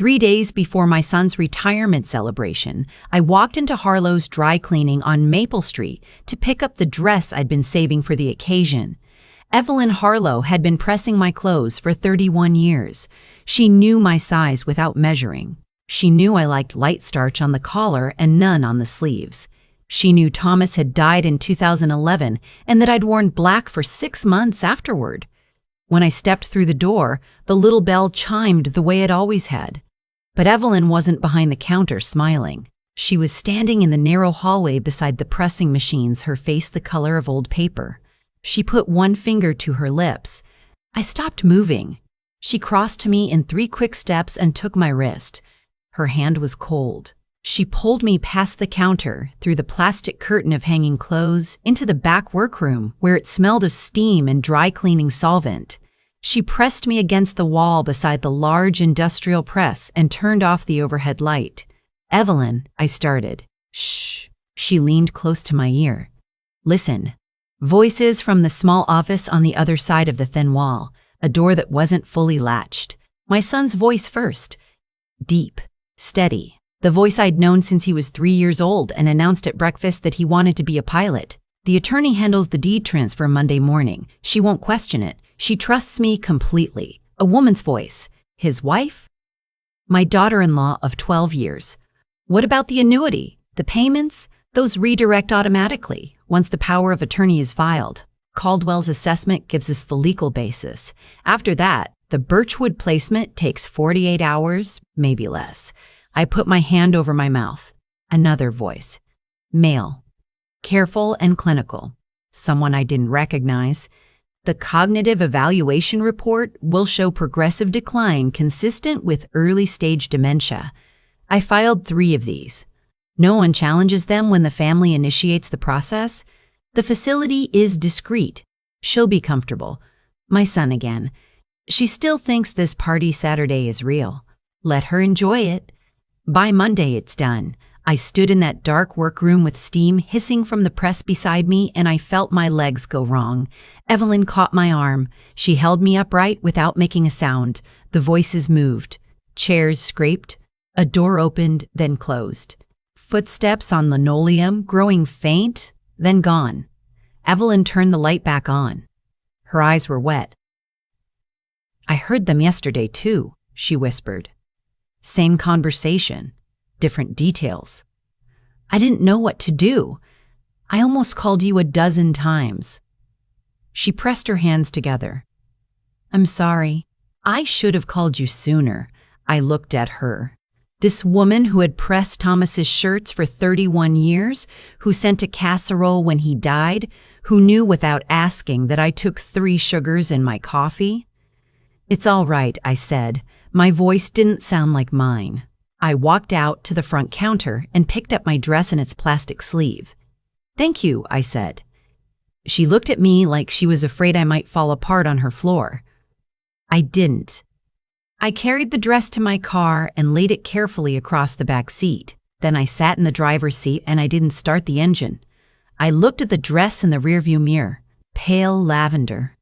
3 days before my son's retirement celebration, I walked into Harlow's dry cleaning on Maple Street to pick up the dress I'd been saving for the occasion. Evelyn Harlow had been pressing my clothes for 31 years. She knew my size without measuring. She knew I liked light starch on the collar and none on the sleeves. She knew Thomas had died in 2011 and that I'd worn black for 6 months afterward. When I stepped through the door, the little bell chimed the way it always had. But Evelyn wasn't behind the counter smiling. She was standing in the narrow hallway beside the pressing machines, her face the color of old paper. She put one finger to her lips. I stopped moving. She crossed to me in 3 quick steps and took my wrist. Her hand was cold. She pulled me past the counter, through the plastic curtain of hanging clothes, into the back workroom where it smelled of steam and dry cleaning solvent. She pressed me against the wall beside the large industrial press and turned off the overhead light. "Evelyn," I started. "Shh." She leaned close to my ear. "Listen." Voices from the small office on the other side of the thin wall, a door that wasn't fully latched. My son's voice first. Deep, steady. The voice I'd known since he was 3 years old and announced at breakfast that he wanted to be a pilot. "The attorney handles the deed transfer Monday morning. She won't question it. She trusts me completely." A woman's voice. His wife? My daughter-in-law of 12 years. "What about the annuity? The payments? Those redirect automatically once the power of attorney is filed. Caldwell's assessment gives us the legal basis. After that, the Birchwood placement takes 48 hours, maybe less." I put my hand over my mouth. Another voice. Male. Careful and clinical. Someone I didn't recognize. "The cognitive evaluation report will show progressive decline consistent with early-stage dementia." I filed 3 of these. No one challenges them when the family initiates the process. The facility is discreet. She'll be comfortable. My son again. She still thinks this party Saturday is real. Let her enjoy it. By Monday, it's done. I stood in that dark workroom with steam hissing from the press beside me, and I felt my legs go wrong. Evelyn caught my arm. She held me upright without making a sound. The voices moved. Chairs scraped. A door opened, then closed. Footsteps on linoleum, growing faint, then gone. Evelyn turned the light back on. Her eyes were wet. "I heard them yesterday, too," she whispered. "Same conversation. Different details. I didn't know what to do. I almost called you a dozen times." She pressed her hands together. "I'm sorry. I should have called you sooner." I looked at her. This woman who had pressed Thomas's shirts for 31 years, who sent a casserole when he died, who knew without asking that I took 3 sugars in my coffee. "It's all right," I said. My voice didn't sound like mine. I walked out to the front counter and picked up my dress in its plastic sleeve. "Thank you," I said. She looked at me like she was afraid I might fall apart on her floor. I didn't. I carried the dress to my car and laid it carefully across the back seat. Then I sat in the driver's seat and I didn't start the engine. I looked at the dress in the rearview mirror. Pale lavender.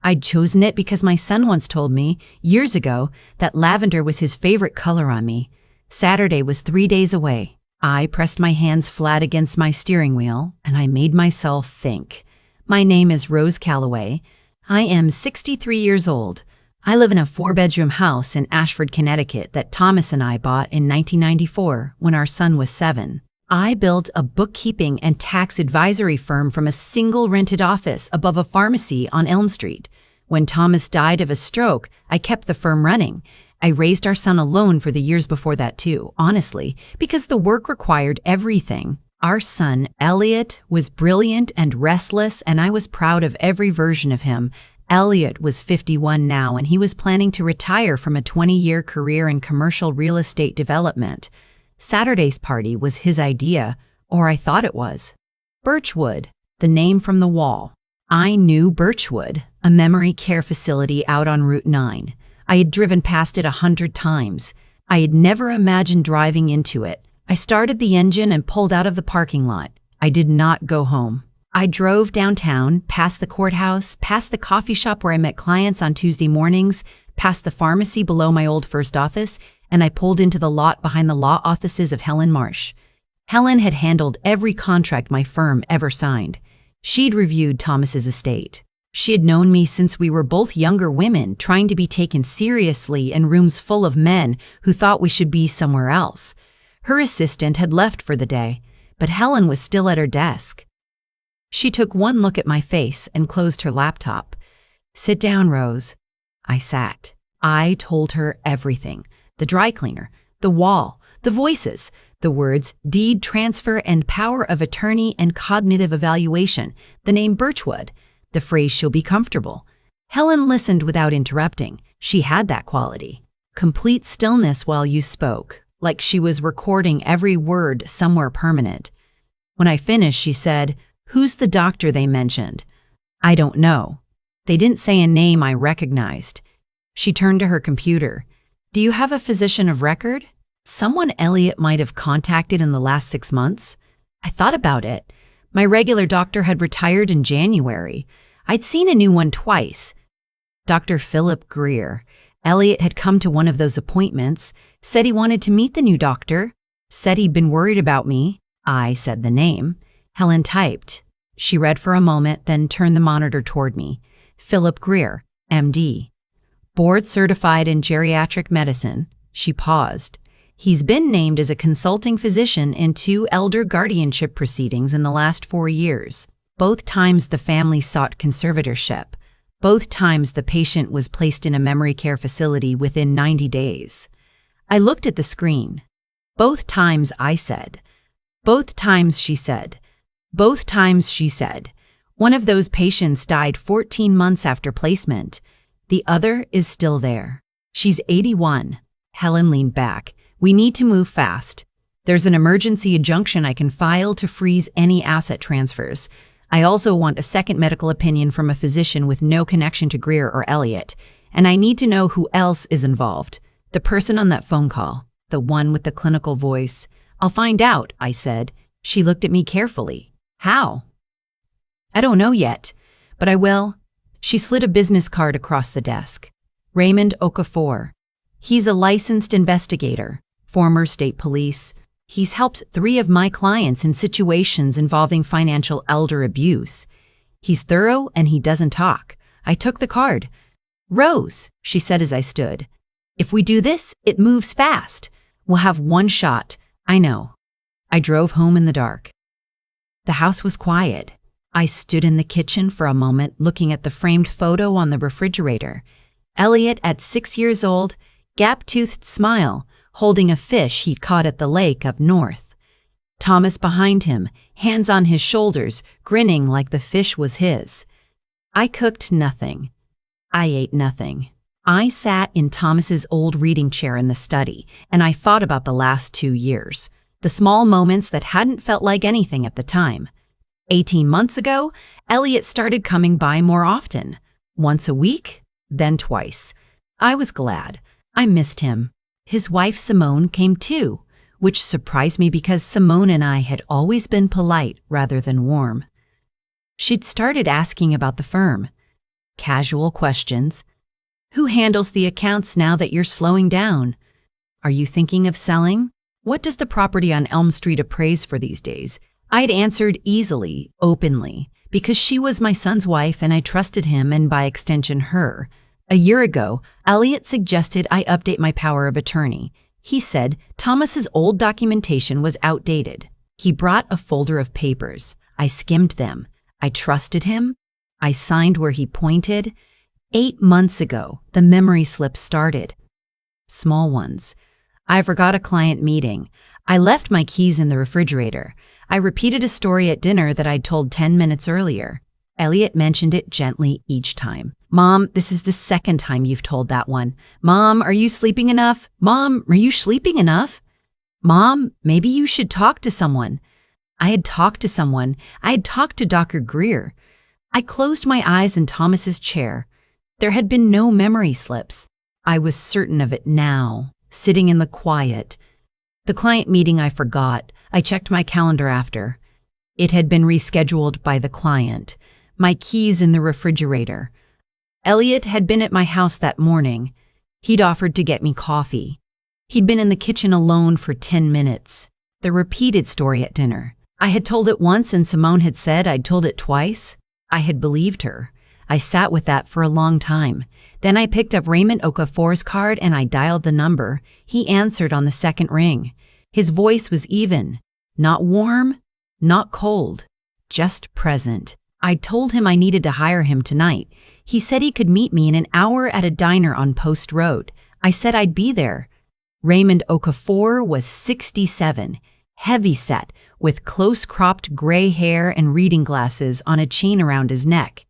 I'd chosen it because my son once told me, years ago, that lavender was his favorite color on me. Saturday was 3 days away. I pressed my hands flat against my steering wheel, and I made myself think. My name is Rose Calloway. I am 63 years old. I live in a 4-bedroom house in Ashford, Connecticut that Thomas and I bought in 1994 when our son was 7. I built a bookkeeping and tax advisory firm from a single rented office above a pharmacy on Elm Street. When Thomas died of a stroke, I kept the firm running. I raised our son alone for the years before that too, honestly, because the work required everything. Our son, Elliot, was brilliant and restless, and I was proud of every version of him. Elliot was 51 now, and he was planning to retire from a 20-year career in commercial real estate development. Saturday's party was his idea, or I thought it was. Birchwood, the name from the wall. I knew Birchwood, a memory care facility out on Route 9. I had driven past it 100 times. I had never imagined driving into it. I started the engine and pulled out of the parking lot. I did not go home. I drove downtown, past the courthouse, past the coffee shop where I met clients on Tuesday mornings, past the pharmacy below my old first office, and I pulled into the lot behind the law offices of Helen Marsh. Helen had handled every contract my firm ever signed. She'd reviewed Thomas's estate. She had known me since we were both younger women trying to be taken seriously in rooms full of men who thought we should be somewhere else. Her assistant had left for the day, but Helen was still at her desk. She took one look at my face and closed her laptop. "Sit down, Rose." I sat. I told her everything. The dry cleaner, the wall, the voices, the words deed transfer and power of attorney and cognitive evaluation, the name Birchwood, the phrase "she'll be comfortable." Helen listened without interrupting. She had that quality. Complete stillness while you spoke, like she was recording every word somewhere permanent. When I finished, she said, "Who's the doctor they mentioned?" "I don't know. They didn't say a name I recognized." She turned to her computer. "Do you have a physician of record? Someone Elliot might have contacted in the last 6 months?" I thought about it. My regular doctor had retired in January. I'd seen a new one twice. Dr. Philip Greer. Elliot had come to one of those appointments, said he wanted to meet the new doctor, said he'd been worried about me. I said the name. Helen typed. She read for a moment, then turned the monitor toward me. "Philip Greer, MD. Board certified in geriatric medicine." She paused. "He's been named as a consulting physician in 2 elder guardianship proceedings in the last 4 years. Both times the family sought conservatorship. Both times the patient was placed in a memory care facility within 90 days. I looked at the screen. "Both times," I said. "Both times," she said. "Both times," she said. "One of those patients died 14 months after placement. The other is still there. She's 81. Helen leaned back. "We need to move fast. There's an emergency injunction I can file to freeze any asset transfers. I also want a second medical opinion from a physician with no connection to Greer or Elliot. And I need to know who else is involved. The person on that phone call. The one with the clinical voice." "I'll find out," I said. She looked at me carefully. "How?" "I don't know yet, but I will." She slid a business card across the desk. "Raymond Okafor. He's a licensed investigator, former state police. He's helped 3 of my clients in situations involving financial elder abuse. He's thorough and he doesn't talk." I took the card. "Rose," she said as I stood, "if we do this, it moves fast. We'll have 1 shot. I know." I drove home in the dark. The house was quiet. I stood in the kitchen for a moment looking at the framed photo on the refrigerator. Elliot at 6 years old, gap-toothed smile, holding a fish he'd caught at the lake up north. Thomas behind him, hands on his shoulders, grinning like the fish was his. I cooked nothing. I ate nothing. I sat in Thomas's old reading chair in the study, and I thought about the last 2 years, the small moments that hadn't felt like anything at the time. 18 months ago, Elliot started coming by more often, once a week, then twice. I was glad. I missed him. His wife Simone came too, which surprised me because Simone and I had always been polite rather than warm. She'd started asking about the firm. Casual questions. "Who handles the accounts now that you're slowing down? Are you thinking of selling? What does the property on Elm Street appraise for these days?" I'd answered easily, openly, because she was my son's wife and I trusted him and by extension her. A year ago, Elliot suggested I update my power of attorney. He said Thomas's old documentation was outdated. He brought a folder of papers. I skimmed them. I trusted him. I signed where he pointed. 8 months ago, the memory slips started. Small ones. I forgot a client meeting. I left my keys in the refrigerator. I repeated a story at dinner that I'd told 10 minutes earlier. Elliot mentioned it gently each time. "Mom, this is the 2nd time you've told that one. Mom, are you sleeping enough? Mom, are you sleeping enough? Mom, maybe you should talk to someone." I had talked to someone. I had talked to Dr. Greer. I closed my eyes in Thomas's chair. There had been no memory slips. I was certain of it now, sitting in the quiet. The client meeting I forgot. I checked my calendar after. It had been rescheduled by the client. My keys in the refrigerator. Elliot had been at my house that morning. He'd offered to get me coffee. He'd been in the kitchen alone for 10 minutes. The repeated story at dinner. I had told it once and Simone had said I'd told it twice. I had believed her. I sat with that for a long time. Then I picked up Raymond Okafor's card and I dialed the number. He answered on the second ring. His voice was even. Not warm, not cold, just present. I told him I needed to hire him tonight. He said he could meet me in an hour at a diner on Post Road. I said I'd be there. Raymond Okafor was 67, heavy-set, with close-cropped gray hair and reading glasses on a chain around his neck.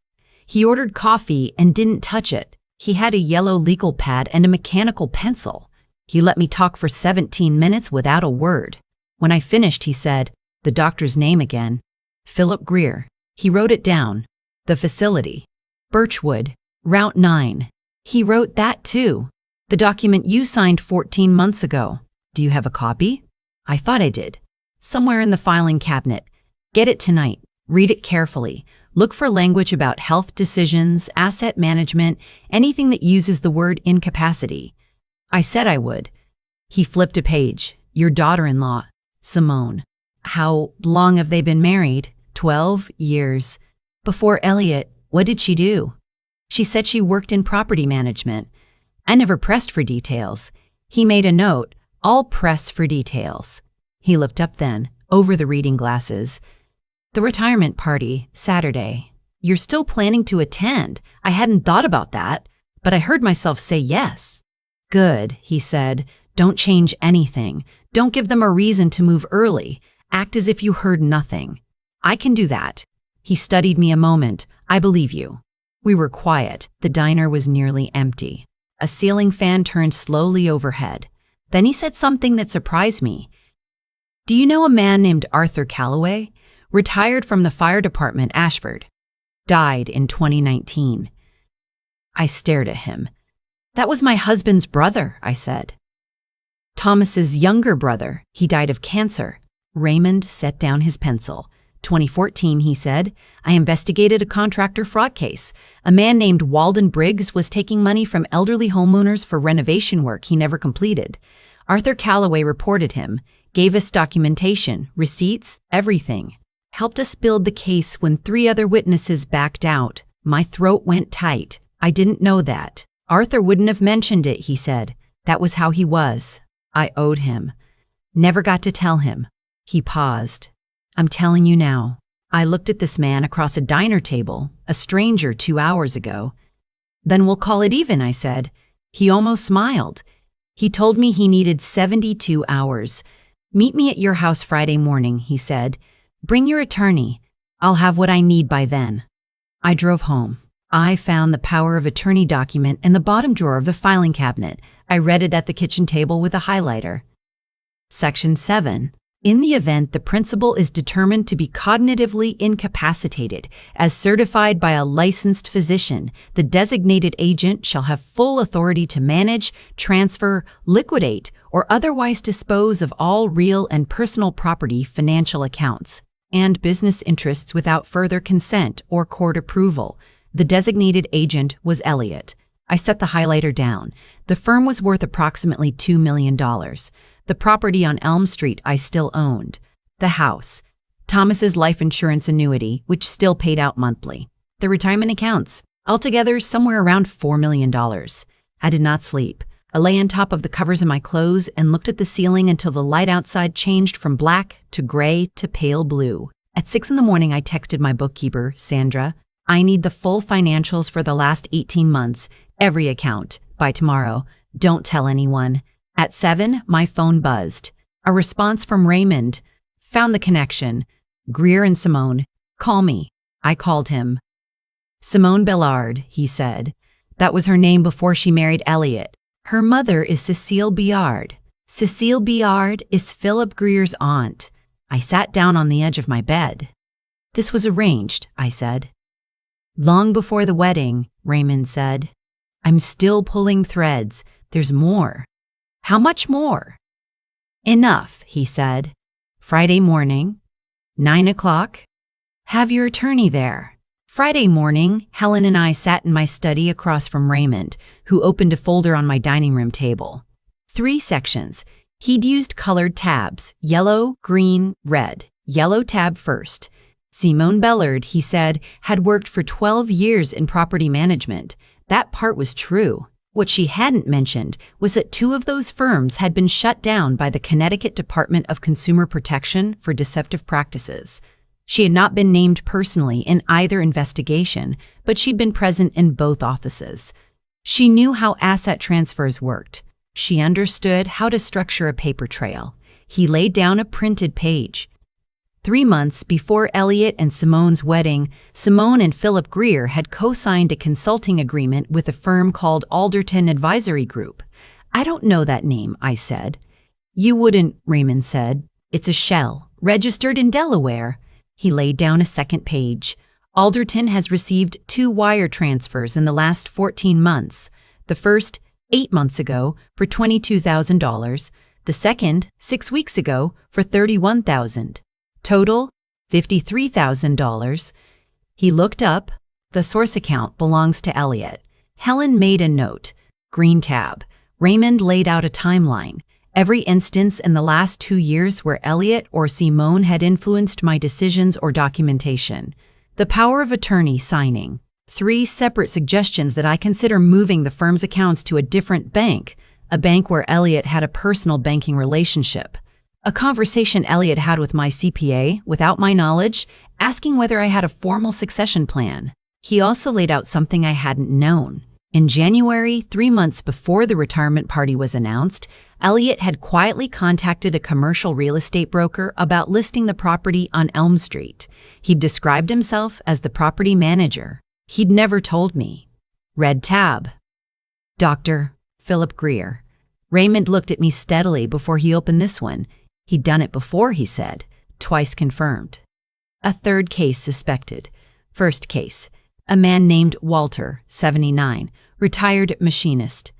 He ordered coffee and didn't touch it. He had a yellow legal pad and a mechanical pencil. He let me talk for 17 minutes without a word. When I finished, he said, the doctor's name again, Philip Greer. He wrote it down. The facility. Birchwood, Route 9. He wrote that too. The document you signed 14 months ago. Do you have a copy? I thought I did. Somewhere in the filing cabinet. Get it tonight. Read it carefully. Look for language about health decisions, asset management, anything that uses the word incapacity. I said I would. He flipped a page. Your daughter-in-law, Simone. How long have they been married? 12 years. Before Elliot, what did she do? She said she worked in property management. I never pressed for details. He made a note, I'll press for details. He looked up then, over the reading glasses. The retirement party, Saturday. You're still planning to attend. I hadn't thought about that, but I heard myself say yes. Good, he said. Don't change anything. Don't give them a reason to move early. Act as if you heard nothing. I can do that. He studied me a moment. I believe you. We were quiet. The diner was nearly empty. A ceiling fan turned slowly overhead. Then he said something that surprised me. Do you know a man named Arthur Calloway? Retired from the fire department, Ashford. Died in 2019. I stared at him. That was my husband's brother, I said. Thomas's younger brother. He died of cancer. Raymond set down his pencil. 2014, he said. I investigated a contractor fraud case. A man named Walden Briggs was taking money from elderly homeowners for renovation work he never completed. Arthur Calloway reported him, gave us documentation, receipts, everything. Helped us build the case when 3 other witnesses backed out. My throat went tight. I didn't know that. Arthur wouldn't have mentioned it, he said. That was how he was. I owed him. Never got to tell him. He paused. I'm telling you now. I looked at this man across a diner table, a stranger 2 hours ago. Then we'll call it even, I said. He almost smiled. He told me he needed 72 hours. Meet me at your house Friday morning, he said. Bring your attorney. I'll have what I need by then. I drove home. I found the power of attorney document in the bottom drawer of the filing cabinet. I read it at the kitchen table with a highlighter. Section 7. In the event the principal is determined to be cognitively incapacitated, as certified by a licensed physician, the designated agent shall have full authority to manage, transfer, liquidate, or otherwise dispose of all real and personal property, financial accounts, and business interests without further consent or court approval. The designated agent was Elliot. I set the highlighter down. The firm was worth approximately $2 million. The property on Elm Street I still owned. The house. Thomas's life insurance annuity, which still paid out monthly. The retirement accounts. Altogether, somewhere around $4 million. I did not sleep. I lay on top of the covers of my clothes and looked at the ceiling until the light outside changed from black to gray to pale blue. At 6 in the morning, I texted my bookkeeper, Sandra. I need the full financials for the last 18 months, every account, by tomorrow. Don't tell anyone. At 7, my phone buzzed. A response from Raymond. Found the connection. Greer and Simone. Call me. I called him. Simone Bellard, he said. That was her name before she married Elliot. Her mother is Cecile Biard. Cecile Biard is Philip Greer's aunt. I sat down on the edge of my bed. This was arranged, I said. Long before the wedding, Raymond said. I'm still pulling threads. There's more. How much more? Enough, he said. Friday morning, 9 o'clock. Have your attorney there. Friday morning, Helen and I sat in my study across from Raymond, who opened a folder on my dining room table. 3 sections. He'd used colored tabs, yellow, green, red. Yellow tab first. Simone Bellard, he said, had worked for 12 years in property management. That part was true. What she hadn't mentioned was that 2 of those firms had been shut down by the Connecticut Department of Consumer Protection for deceptive practices. She had not been named personally in either investigation, but she'd been present in both offices. She knew how asset transfers worked. She understood how to structure a paper trail. He laid down a printed page. 3 months before Elliot and Simone's wedding, Simone and Philip Greer had co-signed a consulting agreement with a firm called Alderton Advisory Group. I don't know that name, I said. You wouldn't, Raymond said. It's a shell, registered in Delaware. He laid down a second page. Alderton has received 2 wire transfers in the last 14 months. The first, 8 months ago, for $22,000. The second, 6 weeks ago, for $31,000. Total, $53,000. He looked up. The source account belongs to Elliot. Helen made a note. Green tab. Raymond laid out a timeline. Every instance in the last 2 years where Elliot or Simone had influenced my decisions or documentation. The power of attorney signing. 3 separate suggestions that I consider moving the firm's accounts to a different bank, a bank where Elliot had a personal banking relationship. A conversation Elliot had with my CPA, without my knowledge, asking whether I had a formal succession plan. He also laid out something I hadn't known. In January, 3 months before the retirement party was announced, Elliot had quietly contacted a commercial real estate broker about listing the property on Elm Street. He'd described himself as the property manager. He'd never told me. Red tab. Dr. Philip Greer. Raymond looked at me steadily before he opened this one. He'd done it before, he said. Twice confirmed. A 3rd case suspected. First case. A man named Walter, 79, retired machinist.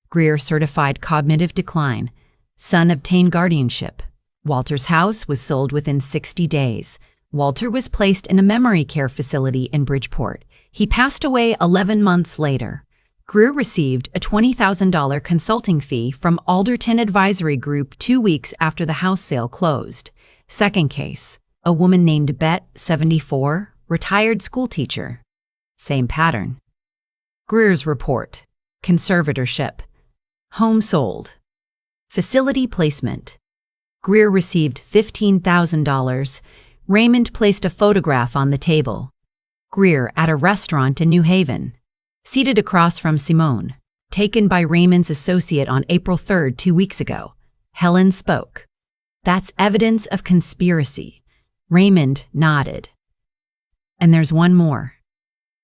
Greer certified cognitive decline. Son obtained guardianship. Walter's house was sold within 60 days. Walter was placed in a memory care facility in Bridgeport. He passed away 11 months later. Greer received a $20,000 consulting fee from Alderton Advisory Group 2 weeks after the house sale closed. Second case. A woman named Bet, 74, retired schoolteacher. Same pattern. Greer's report. Conservatorship. Home sold. Facility placement. Greer received $15,000. Raymond placed a photograph on the table. Greer at a restaurant in New Haven. Seated across from Simone. Taken by Raymond's associate on April 3rd, 2 weeks ago. Helen spoke. That's evidence of conspiracy. Raymond nodded. And there's one more.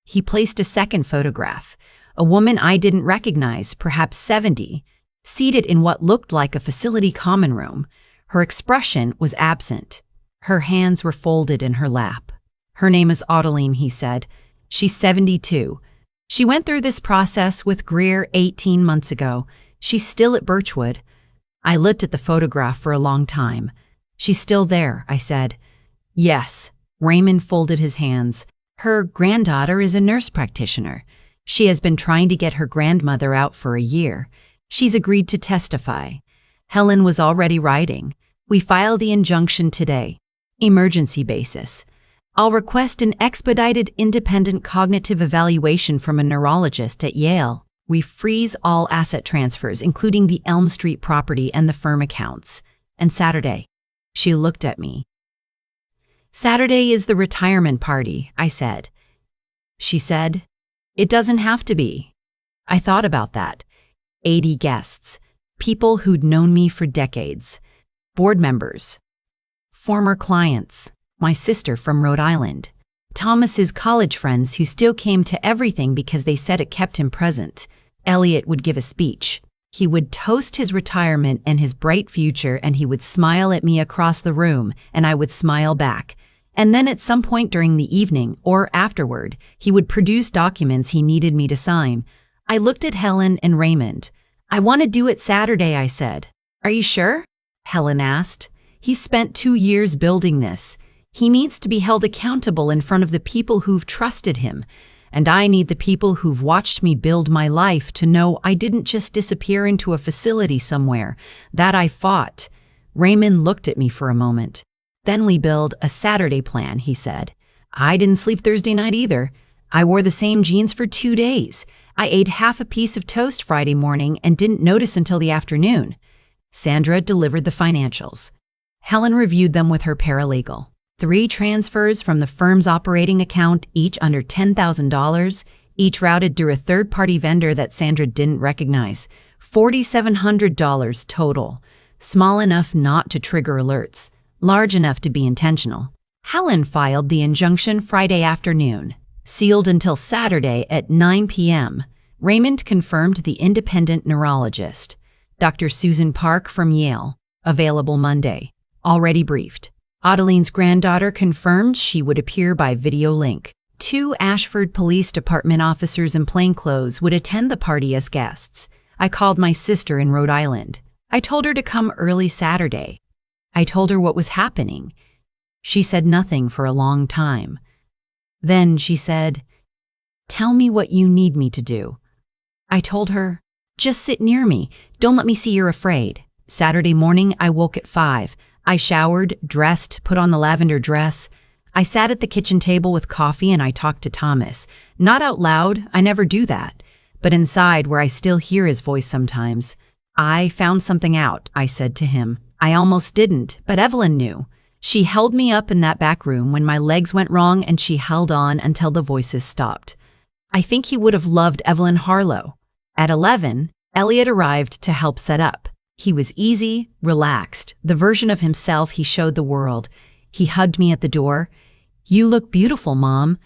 He placed a second photograph. A woman I didn't recognize, perhaps 70, seated in what looked like a facility common room. Her expression was absent. Her hands were folded in her lap. Her name is Adeline, he said. She's 72. She went through this process with Greer 18 months ago. She's still at Birchwood. I looked at the photograph for a long time. She's still there, I said. Yes. Raymond folded his hands. Her granddaughter is a nurse practitioner. She has been trying to get her grandmother out for a year. She's agreed to testify. Helen was already writing. We filed the injunction today. Emergency basis. I'll request an expedited independent cognitive evaluation from a neurologist at Yale. We freeze all asset transfers, including the Elm Street property and the firm accounts. And Saturday. She looked at me. Saturday is the retirement party, I said. She said, it doesn't have to be. I thought about that. 80 guests. People who'd known me for decades. Board members. Former clients. My sister from Rhode Island. Thomas's college friends who still came to everything because they said it kept him present. Elliot would give a speech. He would toast his retirement and his bright future, and he would smile at me across the room, and I would smile back. And then at some point during the evening, or afterward, he would produce documents he needed me to sign. I looked at Helen and Raymond. I want to do it Saturday, I said. Are you sure? Helen asked. He spent 2 years building this. He needs to be held accountable in front of the people who've trusted him. And I need the people who've watched me build my life to know I didn't just disappear into a facility somewhere, that I fought. Raymond looked at me for a moment. Then we build a Saturday plan, he said. I didn't sleep Thursday night either. I wore the same jeans for 2 days. I ate half a piece of toast Friday morning and didn't notice until the afternoon. Sandra delivered the financials. Helen reviewed them with her paralegal. 3 transfers from the firm's operating account, each under $10,000, each routed through a third-party vendor that Sandra didn't recognize. $4,700 total. Small enough not to trigger alerts, large enough to be intentional. Helen filed the injunction Friday afternoon, sealed until Saturday at 9 p.m. Raymond confirmed the independent neurologist, Dr. Susan Park from Yale, available Monday, already briefed. Adeline's granddaughter confirmed she would appear by video link. 2 Ashford Police Department officers in plainclothes would attend the party as guests. I called my sister in Rhode Island. I told her to come early Saturday. I told her what was happening. She said nothing for a long time. Then she said, "Tell me what you need me to do." I told her, "Just sit near me. Don't let me see you're afraid." Saturday morning, I woke at 5. I showered, dressed, put on the lavender dress. I sat at the kitchen table with coffee and I talked to Thomas. Not out loud, I never do that, but inside where I still hear his voice sometimes. "I found something out," I said to him. I almost didn't, but Evelyn knew. She held me up in that back room when my legs went wrong and she held on until the voices stopped. I think he would have loved Evelyn Harlow. At 11, Elliot arrived to help set up. He was easy, relaxed, the version of himself he showed the world. He hugged me at the door. "You look beautiful, Mom.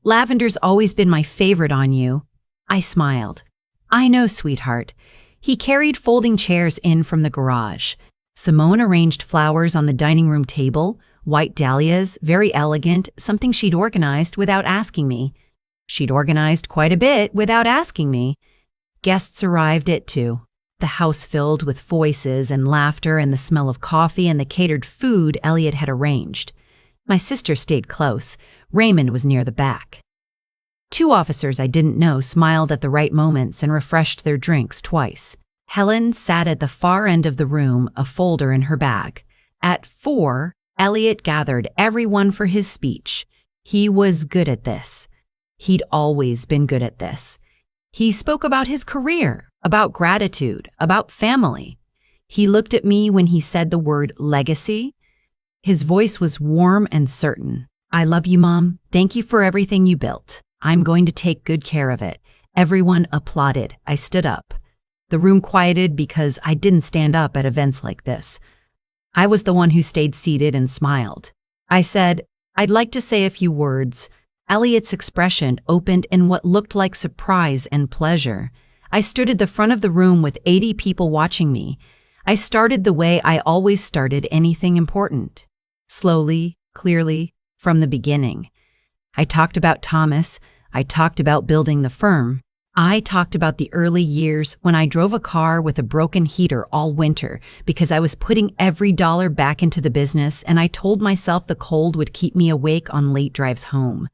Lavender's always been my favorite on you." I smiled. "I know, sweetheart." He carried folding chairs in from the garage. Simone arranged flowers on the dining room table, white dahlias, very elegant, something she'd organized without asking me. She'd organized quite a bit without asking me. Guests arrived at 2. The house filled with voices and laughter and the smell of coffee and the catered food Elliot had arranged. My sister stayed close. Raymond was near the back. 2 officers I didn't know smiled at the right moments and refreshed their drinks twice. Helen sat at the far end of the room, a folder in her bag. At 4, Elliot gathered everyone for his speech. He was good at this. He'd always been good at this. He spoke about his career, about gratitude, about family. He looked at me when he said the word legacy. His voice was warm and certain. "I love you, Mom. Thank you for everything you built. I'm going to take good care of it." Everyone applauded. I stood up. The room quieted because I didn't stand up at events like this. I was the one who stayed seated and smiled. I said, "I'd like to say a few words." Elliot's expression opened in what looked like surprise and pleasure. I stood at the front of the room with 80 people watching me. I started the way I always started anything important. Slowly, clearly, from the beginning. I talked about Thomas. I talked about building the firm. I talked about the early years when I drove a car with a broken heater all winter because I was putting every dollar back into the business, and I told myself the cold would keep me awake on late drives home.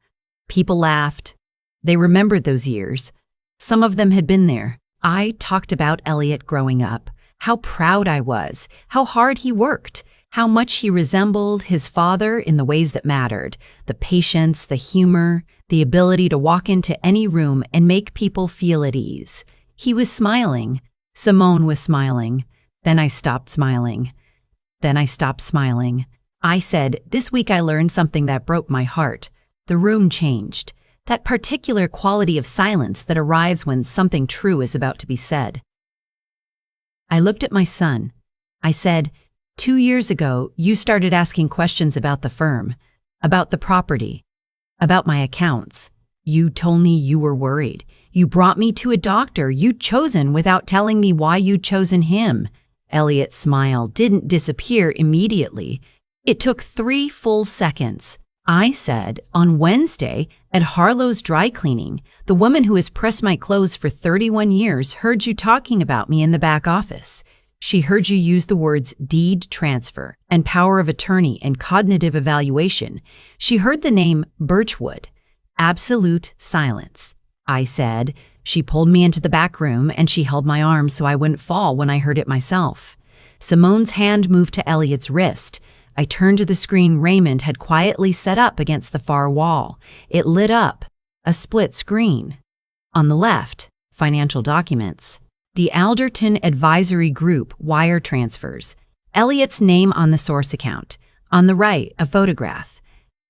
People laughed. They remembered those years. Some of them had been there. I talked about Elliot growing up, how proud I was, how hard he worked, how much he resembled his father in the ways that mattered, the patience, the humor, the ability to walk into any room and make people feel at ease. He was smiling. Simone was smiling. Then I stopped smiling. I said, "This week I learned something that broke my heart." The room changed. That particular quality of silence that arrives when something true is about to be said. I looked at my son. I said, 2 years ago, you started asking questions about the firm, about the property, about my accounts. You told me you were worried. You brought me to a doctor you'd chosen without telling me why you'd chosen him." Elliot's smile didn't disappear immediately. It took 3 full seconds. I said, "On Wednesday, at Harlow's dry cleaning, the woman who has pressed my clothes for 31 years heard you talking about me in the back office. She heard you use the words deed transfer and power of attorney and cognitive evaluation. She heard the name Birchwood." Absolute silence. I said. She pulled me into the back room and she held my arm so I wouldn't fall when I heard it myself. Simone's hand moved to Elliot's wrist. I turned to the screen Raymond had quietly set up against the far wall. It lit up. A split screen. On the left, financial documents. The Alderton Advisory Group wire transfers. Elliot's name on the source account. On the right, a photograph.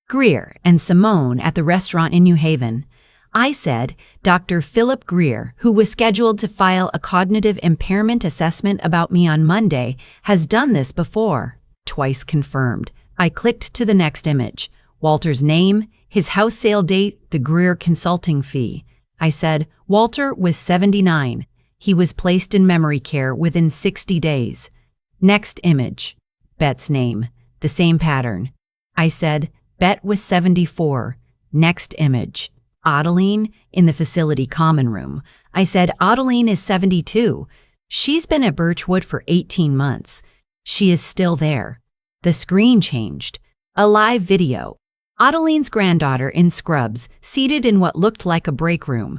Greer and Simone at the restaurant in New Haven. I said, Dr. Philip Greer, who was scheduled to file a cognitive impairment assessment about me on Monday, has done this before. Twice confirmed. I clicked to the next image. Walter's name, his house sale date, the Greer consulting fee. I said, Walter was 79. He was placed in memory care within 60 days. Next image. Bet's name. The same pattern. I said, Bet was 74. Next image. Adeline in the facility common room. I said, Adeline is 72. She's been at Birchwood for 18 months. She is still there. The screen changed. A live video. Adeline's granddaughter in scrubs, seated in what looked like a break room.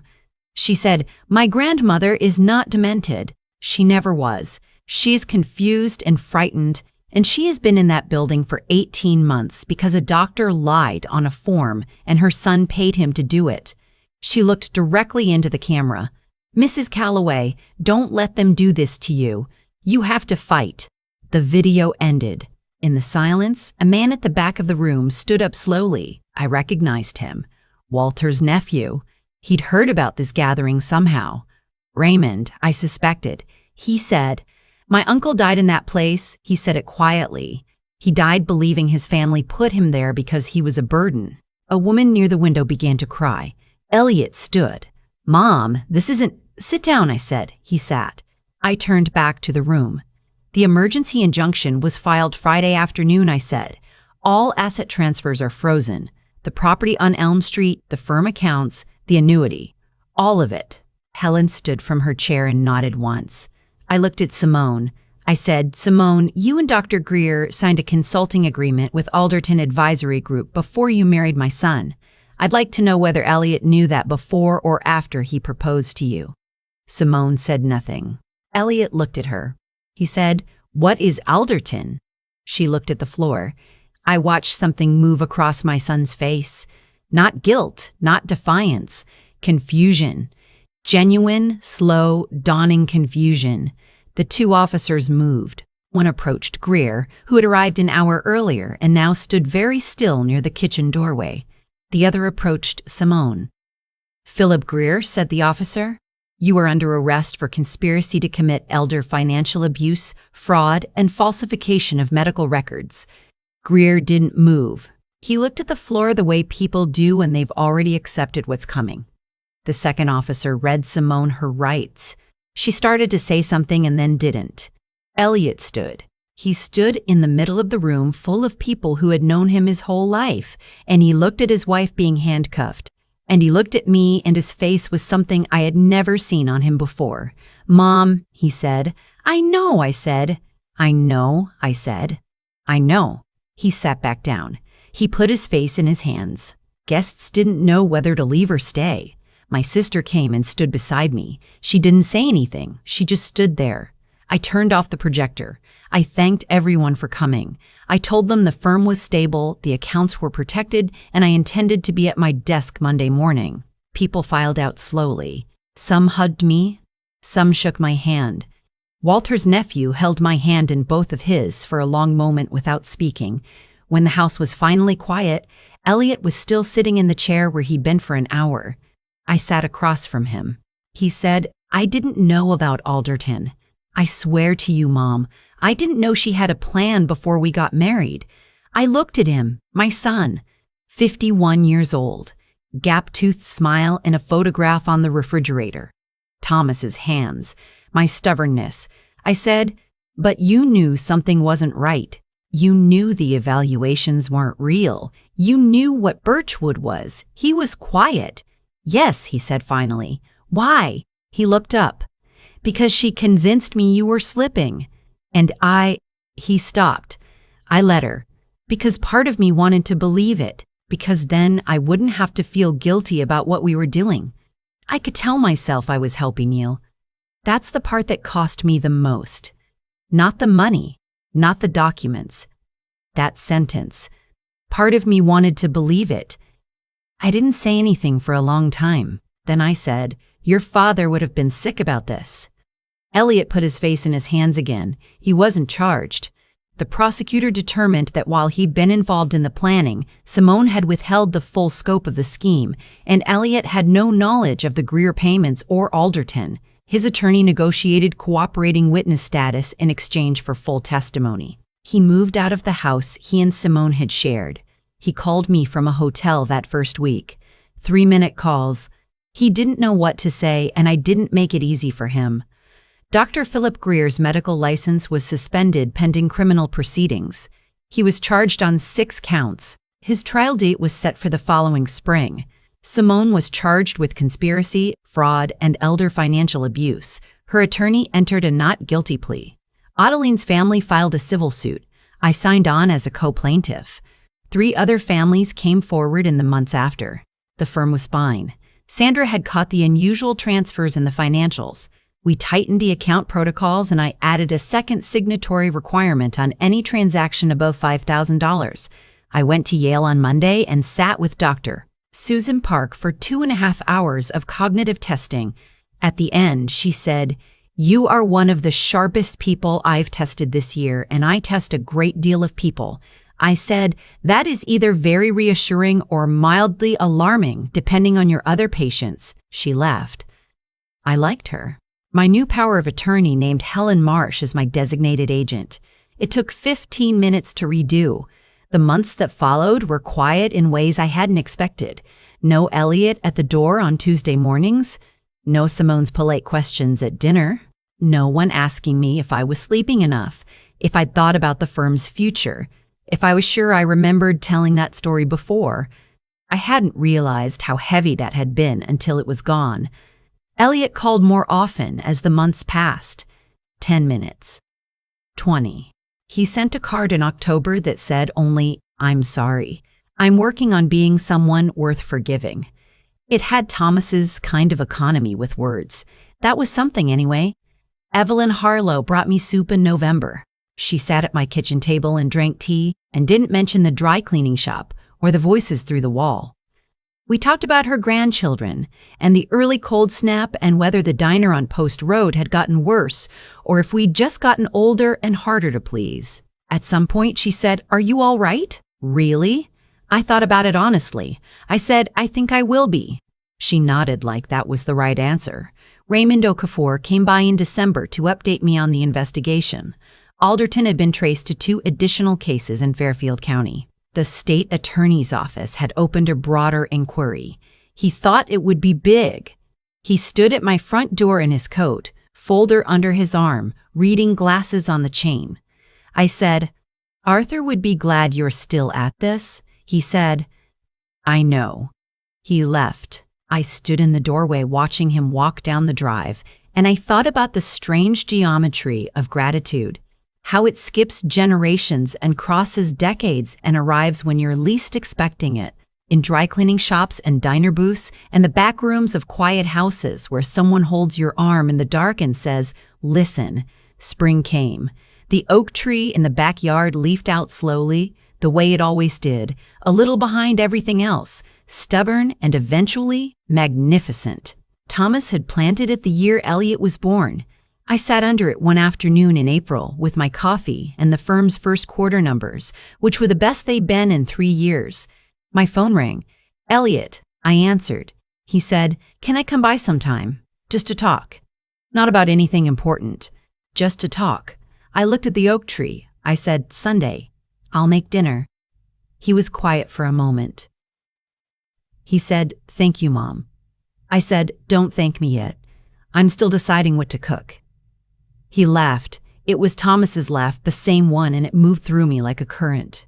She said, My grandmother is not demented. She never was. She's confused and frightened, and she has been in that building for 18 months because a doctor lied on a form and her son paid him to do it. She looked directly into the camera. Mrs. Calloway, don't let them do this to you. You have to fight. The video ended. In the silence, a man at the back of the room stood up slowly. I recognized him. Walter's nephew. He'd heard about this gathering somehow. Raymond, I suspected. He said, My uncle died in that place. He said it quietly. He died believing his family put him there because he was a burden. A woman near the window began to cry. Elliot stood. Mom, this isn't… Sit down, I said. He sat. I turned back to the room. The emergency injunction was filed Friday afternoon, I said. All asset transfers are frozen. The property on Elm Street, the firm accounts, the annuity. All of it. Helen stood from her chair and nodded once. I looked at Simone. I said, Simone, you and Dr. Greer signed a consulting agreement with Alderton Advisory Group before you married my son. I'd like to know whether Elliot knew that before or after he proposed to you. Simone said nothing. Elliot looked at her. He said, What is Alderton? She looked at the floor. I watched something move across my son's face. Not guilt, not defiance. Confusion. Genuine, slow, dawning confusion. The two officers moved. One approached Greer, who had arrived an hour earlier and now stood very still near the kitchen doorway. The other approached Simone. Philip Greer, said the officer. You are under arrest for conspiracy to commit elder financial abuse, fraud, and falsification of medical records. Greer didn't move. He looked at the floor the way people do when they've already accepted what's coming. The second officer read Simone her rights. She started to say something and then didn't. Elliot stood. He stood in the middle of the room full of people who had known him his whole life, and he looked at his wife being handcuffed. And he looked at me, and his face was something I had never seen on him before. Mom, he said. I know, I said. I know, I said. I know. He sat back down. He put his face in his hands. Guests didn't know whether to leave or stay. My sister came and stood beside me. She didn't say anything. She just stood there. I turned off the projector. I thanked everyone for coming. I told them the firm was stable, the accounts were protected, and I intended to be at my desk Monday morning. People filed out slowly. Some hugged me. Some shook my hand. Walter's nephew held my hand in both of his for a long moment without speaking. When the house was finally quiet, Elliot was still sitting in the chair where he'd been for an hour. I sat across from him. He said, I didn't know about Alderton. I swear to you, Mom, I didn't know she had a plan before we got married. I looked at him, my son, 51 years old, gap-toothed smile and a photograph on the refrigerator. Thomas's hands, my stubbornness. I said, but you knew something wasn't right. You knew the evaluations weren't real. You knew what Birchwood was. He was quiet. Yes, he said finally. Why? He looked up. Because she convinced me you were slipping. And he stopped. I let her. Because part of me wanted to believe it. because then I wouldn't have to feel guilty about what we were doing. I could tell myself I was helping you. That's the part that cost me the most. Not the money, not the documents. That sentence. Part of me wanted to believe it. I didn't say anything for a long time. Then I said, "Your father would have been sick about this." Elliot put his face in his hands again. He wasn't charged. The prosecutor determined that while he'd been involved in the planning, Simone had withheld the full scope of the scheme, and Elliot had no knowledge of the Greer payments or Alderton. His attorney negotiated cooperating witness status in exchange for full testimony. He moved out of the house he and Simone had shared. He called me from a hotel that first week. 3-minute calls. He didn't know what to say, and I didn't make it easy for him. Dr. Philip Greer's medical license was suspended pending criminal proceedings. He was charged on 6 counts. His trial date was set for the following spring. Simone was charged with conspiracy, fraud, and elder financial abuse. Her attorney entered a not guilty plea. Adeline's family filed a civil suit. I signed on as a co-plaintiff. 3 other families came forward in the months after. The firm was fine. Sandra had caught the unusual transfers in the financials. We tightened the account protocols, and I added a second signatory requirement on any transaction above $5,000. I went to Yale on Monday and sat with Dr. Susan Park for 2.5 hours of cognitive testing. At the end, she said, "You are one of the sharpest people I've tested this year, and I test a great deal of people." I said, "That is either very reassuring or mildly alarming, depending on your other patients." She laughed. I liked her. My new power of attorney named Helen Marsh as my designated agent. It took 15 minutes to redo. The months that followed were quiet in ways I hadn't expected. No Elliot at the door on Tuesday mornings. No Simone's polite questions at dinner. No one asking me if I was sleeping enough, if I'd thought about the firm's future, if I was sure I remembered telling that story before. I hadn't realized how heavy that had been until it was gone. Elliot called more often as the months passed. 10 minutes. 20. He sent a card in October that said only, "I'm sorry. I'm working on being someone worth forgiving." It had Thomas's kind of economy with words. That was something anyway. Evelyn Harlow brought me soup in November. She sat at my kitchen table and drank tea and didn't mention the dry cleaning shop or the voices through the wall. We talked about her grandchildren and the early cold snap and whether the diner on Post Road had gotten worse or if we'd just gotten older and harder to please. At some point she said, "Are you all right?" "Really?" I thought about it honestly. I said, "I think I will be." She nodded like that was the right answer. Raymond Okafor came by in December to update me on the investigation. Alderton had been traced to 2 additional cases in Fairfield County. The state attorney's office had opened a broader inquiry. He thought it would be big. He stood at my front door in his coat, folder under his arm, reading glasses on the chain. I said, "Arthur would be glad you're still at this." He said, "I know." He left. I stood in the doorway watching him walk down the drive, and I thought about the strange geometry of gratitude. How it skips generations and crosses decades and arrives when you're least expecting it, in dry cleaning shops and diner booths and the back rooms of quiet houses where someone holds your arm in the dark and says, "Listen." Spring came. The oak tree in the backyard leafed out slowly, the way it always did, a little behind everything else, stubborn and eventually magnificent. Thomas had planted it the year Elliot was born. I sat under it one afternoon in April with my coffee and the firm's first quarter numbers, which were the best they'd been in 3 years. My phone rang. "Elliot," I answered. He said, "Can I come by sometime? Just to talk." Not about anything important. Just to talk. I looked at the oak tree. I said, "Sunday. I'll make dinner." He was quiet for a moment. He said, "Thank you, Mom." I said, "Don't thank me yet. I'm still deciding what to cook." He laughed. It was Thomas's laugh, the same one, and it moved through me like a current.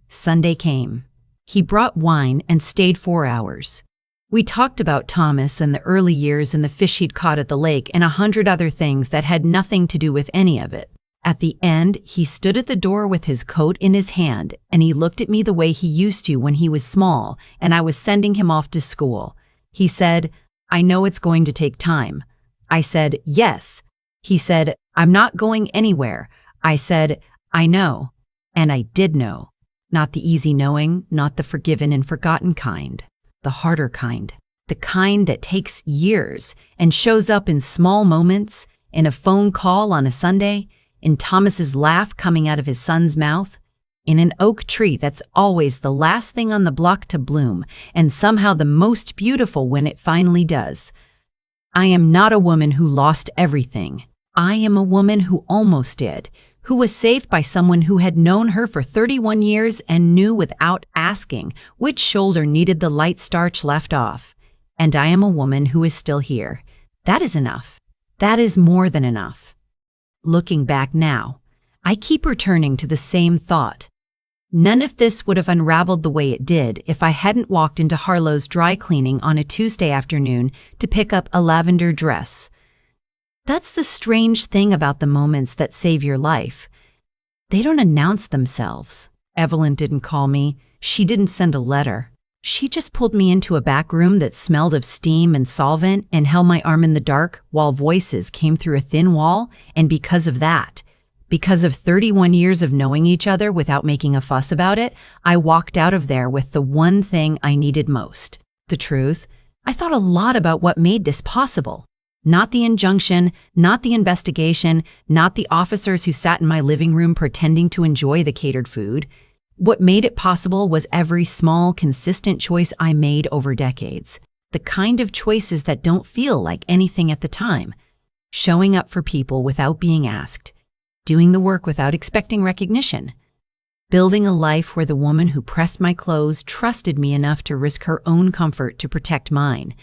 Sunday came. He brought wine and stayed 4 hours. We talked about Thomas and the early years and the fish he'd caught at the lake and 100 other things that had nothing to do with any of it. At the end, he stood at the door with his coat in his hand, and he looked at me the way he used to when he was small and I was sending him off to school. He said, "I know it's going to take time." I said, "Yes." He said, "I'm not going anywhere." I said, "I know." And I did know. Not the easy knowing, not the forgiven and forgotten kind. The harder kind. The kind that takes years and shows up in small moments, in a phone call on a Sunday, in Thomas's laugh coming out of his son's mouth, in an oak tree that's always the last thing on the block to bloom and somehow the most beautiful when it finally does. I am not a woman who lost everything. I am a woman who almost did, who was saved by someone who had known her for 31 years and knew without asking which shoulder needed the light starch left off. And I am a woman who is still here. That is enough. That is more than enough. Looking back now, I keep returning to the same thought. None of this would have unraveled the way it did if I hadn't walked into Harlow's dry cleaning on a Tuesday afternoon to pick up a lavender dress. That's the strange thing about the moments that save your life. They don't announce themselves. Evelyn didn't call me. She didn't send a letter. She just pulled me into a back room that smelled of steam and solvent and held my arm in the dark while voices came through a thin wall, and because of that, because of 31 years of knowing each other without making a fuss about it, I walked out of there with the one thing I needed most. The truth. I thought a lot about what made this possible. Not the injunction, not the investigation, not the officers who sat in my living room pretending to enjoy the catered food. What made it possible was every small, consistent choice I made over decades. The kind of choices that don't feel like anything at the time. Showing up for people without being asked. Doing the work without expecting recognition. Building a life where the woman who pressed my clothes trusted me enough to risk her own comfort to protect mine.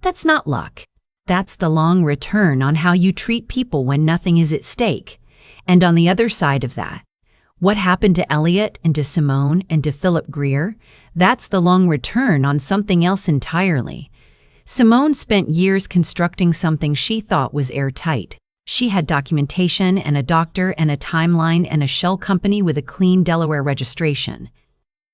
That's not luck. That's the long return on how you treat people when nothing is at stake. And on the other side of that, what happened to Elliot and to Simone and to Philip Greer? That's the long return on something else entirely. Simone spent years constructing something she thought was airtight. She had documentation and a doctor and a timeline and a shell company with a clean Delaware registration.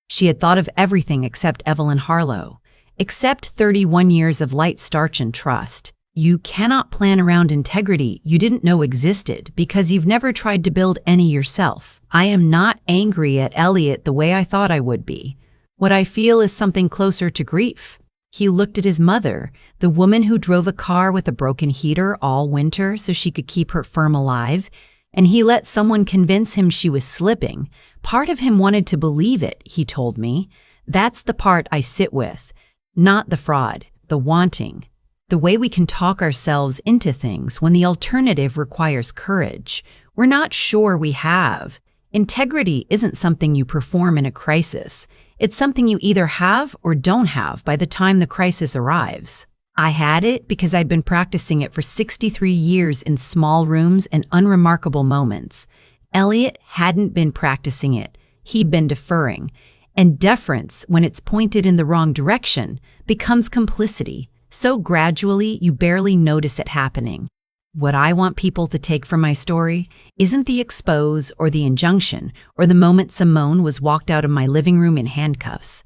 She had thought of everything except Evelyn Harlow, except 31 years of light starch and trust. You cannot plan around integrity you didn't know existed because you've never tried to build any yourself. I am not angry at Elliot the way I thought I would be. What I feel is something closer to grief. He looked at his mother, the woman who drove a car with a broken heater all winter so she could keep her firm alive, and he let someone convince him she was slipping. Part of him wanted to believe it, he told me. That's the part I sit with, not the fraud, the wanting. The way we can talk ourselves into things when the alternative requires courage. We're not sure we have. Integrity isn't something you perform in a crisis. It's something you either have or don't have by the time the crisis arrives. I had it because I'd been practicing it for 63 years in small rooms and unremarkable moments. Elliot hadn't been practicing it. He'd been deferring. And deference, when it's pointed in the wrong direction, becomes complicity. So gradually, you barely notice it happening. What I want people to take from my story isn't the expose or the injunction or the moment Simone was walked out of my living room in handcuffs.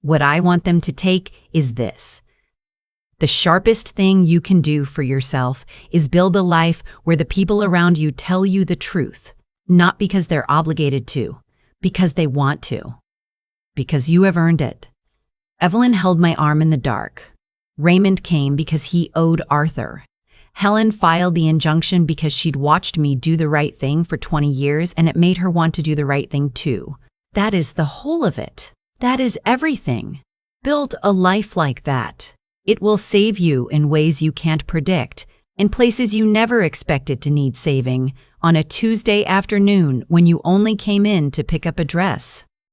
What I want them to take is this. The sharpest thing you can do for yourself is build a life where the people around you tell you the truth, not because they're obligated to, because they want to, because you have earned it. Evelyn held my arm in the dark. Raymond came because he owed Arthur. Helen filed the injunction because she'd watched me do the right thing for 20 years and it made her want to do the right thing too. That is the whole of it. That is everything. Build a life like that. It will save you in ways you can't predict, in places you never expected to need saving, on a Tuesday afternoon when you only came in to pick up a dress.